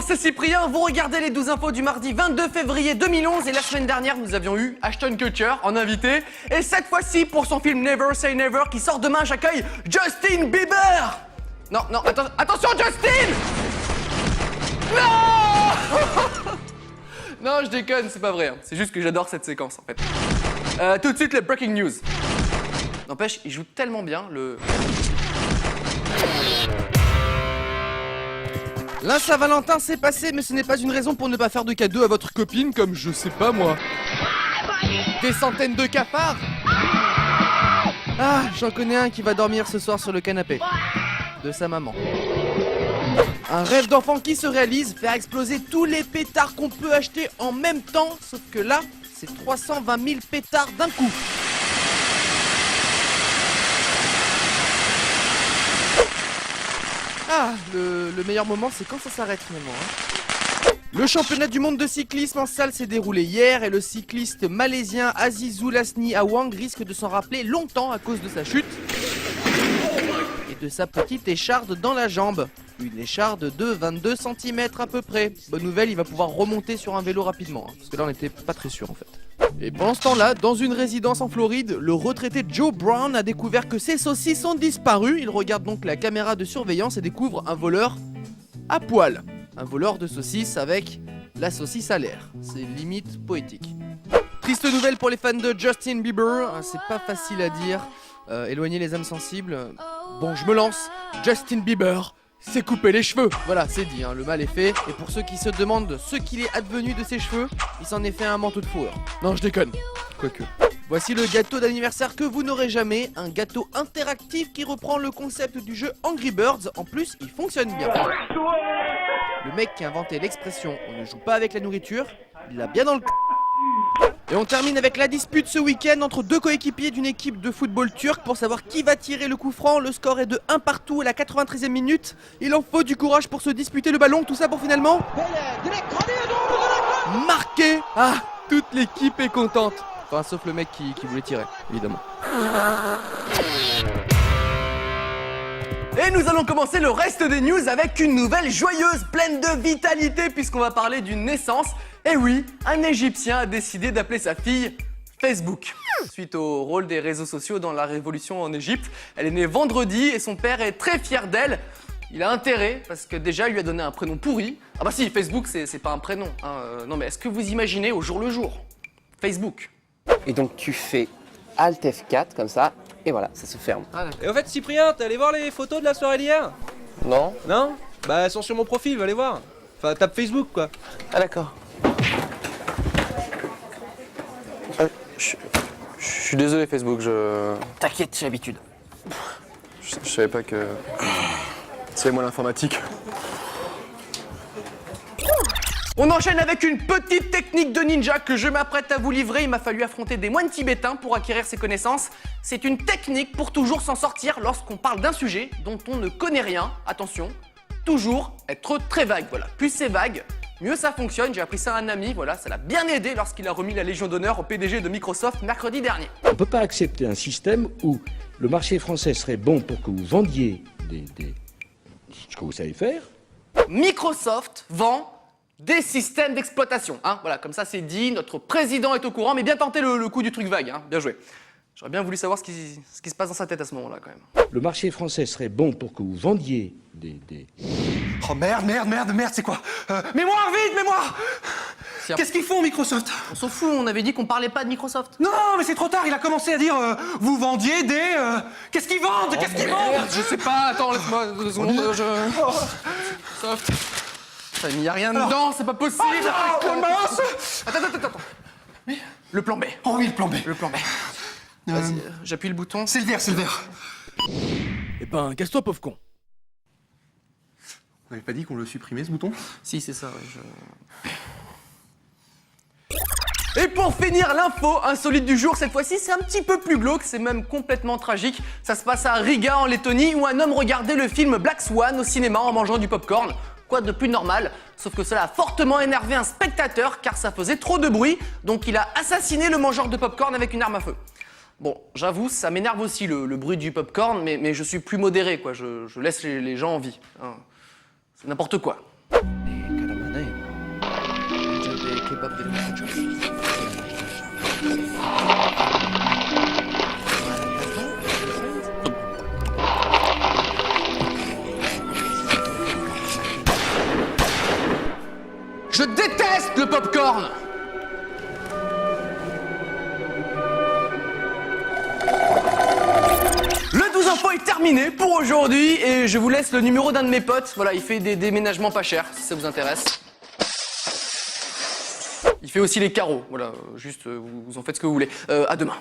c'est Cyprien, vous regardez les 12 infos du mardi 22 février 2011 et la semaine dernière nous avions eu Ashton Kutcher en invité et cette fois-ci pour son film Never Say Never qui sort demain j'accueille Justin Bieber. Non, attention Justin. Non. Non je déconne, c'est pas vrai, hein. C'est juste que j'adore cette séquence en fait. Tout de suite les breaking news. N'empêche, il joue tellement bien le... La Saint-Valentin s'est passé, mais ce n'est pas une raison pour ne pas faire de cadeau à votre copine comme je sais pas moi. Des centaines de cafards. Ah, j'en connais un qui va dormir ce soir sur le canapé. De sa maman. Un rêve d'enfant qui se réalise, faire exploser tous les pétards qu'on peut acheter en même temps, sauf que là, c'est 320 000 pétards d'un coup. Ah, le meilleur moment, c'est quand ça s'arrête finalement. Hein. Le championnat du monde de cyclisme en salle s'est déroulé hier et le cycliste malaisien Azizul Hasni Awang risque de s'en rappeler longtemps à cause de sa chute et de sa petite écharde dans la jambe. Une écharde de 22 cm à peu près. Bonne nouvelle, il va pouvoir remonter sur un vélo rapidement, hein, parce que là on n'était pas très sûr en fait. Et pendant ce temps-là, dans une résidence en Floride, le retraité Joe Brown a découvert que ses saucisses ont disparu. Il regarde donc la caméra de surveillance et découvre un voleur à poil. Un voleur de saucisses avec la saucisse à l'air. C'est limite poétique. Triste nouvelle pour les fans de Justin Bieber. C'est pas facile à dire. Éloigner les âmes sensibles. Bon, je me lance. Justin Bieber s'est coupé les cheveux. Voilà, c'est dit, hein, le mal est fait. Et pour ceux qui se demandent ce qu'il est advenu de ses cheveux, il s'en est fait un manteau de fourrure. Non, je déconne. Quoique. Voici le gâteau d'anniversaire que vous n'aurez jamais. Un gâteau interactif qui reprend le concept du jeu Angry Birds. En plus, il fonctionne bien. Le mec qui a inventé l'expression « on ne joue pas avec la nourriture », il l'a bien dans le c***. Et on termine avec la dispute ce week-end entre deux coéquipiers d'une équipe de football turc pour savoir qui va tirer le coup franc. Le score est de 1 partout à la 93e minute. Il en faut du courage pour se disputer le ballon, tout ça pour finalement... marquer. Ah, toute l'équipe est contente. Enfin, sauf le mec qui voulait tirer, évidemment. Et nous allons commencer le reste des news avec une nouvelle joyeuse, pleine de vitalité, puisqu'on va parler d'une naissance. Et oui, un Égyptien a décidé d'appeler sa fille Facebook. Suite au rôle des réseaux sociaux dans la révolution en Égypte, elle est née vendredi et son père est très fier d'elle. Il a intérêt, parce que déjà, il lui a donné un prénom pourri. Ah bah si, Facebook, c'est pas un prénom. Hein. Non mais est-ce que vous imaginez au jour le jour Facebook? Et donc tu fais Alt F4 comme ça, et voilà, ça se ferme. Ah, Et au fait, Cyprien, t'es allé voir les photos de la soirée d'hier? Non? Non? Bah, elles sont sur mon profil, va les voir. Enfin, tape Facebook, quoi. Ah d'accord. Je suis désolé Facebook, T'inquiète, j'ai l'habitude. je savais pas que... C'est moi l'informatique. On enchaîne avec une petite technique de ninja que je m'apprête à vous livrer. Il m'a fallu affronter des moines tibétains pour acquérir ces connaissances. C'est une technique pour toujours s'en sortir lorsqu'on parle d'un sujet dont on ne connaît rien. Attention, toujours être très vague. Voilà, plus c'est vague, mieux ça fonctionne. J'ai appris ça à un ami, voilà, ça l'a bien aidé lorsqu'il a remis la Légion d'honneur au PDG de Microsoft mercredi dernier. On ne peut pas accepter un système où le marché français serait bon pour que vous vendiez ce que vous savez faire. Microsoft vend des systèmes d'exploitation, hein. Voilà, comme ça c'est dit, notre président est au courant, mais bien tenté le coup du truc vague, hein. Bien joué. J'aurais bien voulu savoir ce qui se passe dans sa tête à ce moment-là quand même. Le marché français serait bon pour que vous vendiez Oh merde, c'est quoi Mémoire, vite, mémoire. Qu'est-ce qu'ils font, Microsoft? On s'en fout, on avait dit qu'on parlait pas de Microsoft. Non, mais c'est trop tard, il a commencé à dire vous vendiez des... Qu'est-ce qu'ils vendent? Qu'est-ce qu'ils vendent? Je sais pas, attends, laisse-moi 2 secondes, Microsoft. Il n'y a rien dedans, c'est pas possible. Attends. Oui, le plan B. Oh oui, le plan B. Le plan B. Vas-y, j'appuie le bouton. C'est le vert. Eh ben, casse-toi, pauvre con. On avait pas dit qu'on le supprimait, ce bouton? Si, c'est ça, ouais, Et pour finir, l'info insolite du jour, cette fois-ci, c'est un petit peu plus glauque, c'est même complètement tragique. Ça se passe à Riga, en Lettonie, où un homme regardait le film Black Swan au cinéma en mangeant du popcorn. Quoi de plus normal, sauf que cela a fortement énervé un spectateur car ça faisait trop de bruit, donc il a assassiné le mangeur de popcorn avec une arme à feu. Bon, j'avoue, ça m'énerve aussi le bruit du popcorn, mais je suis plus modéré, quoi. Je laisse les gens en vie. Hein. C'est n'importe quoi. kebab de la Je déteste le popcorn. Le 12 info est terminé pour aujourd'hui et je vous laisse le numéro d'un de mes potes. Voilà, il fait des déménagements pas chers si ça vous intéresse. Il fait aussi les carreaux. Voilà, juste vous en faites ce que vous voulez. À demain.